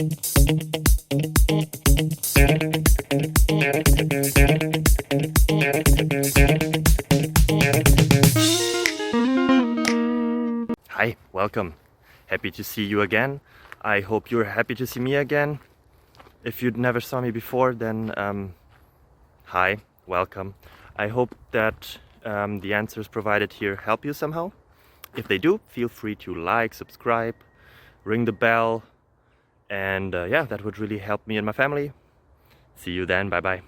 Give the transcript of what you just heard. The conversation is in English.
Hi, welcome. Happy to see you again. I hope you're happy to see me again. If you never saw me before, then hi, welcome. I hope that the answers provided here help you somehow. If they do, feel free to like, subscribe, ring the bell, and yeah, that would really help me and my family. See you then, bye bye.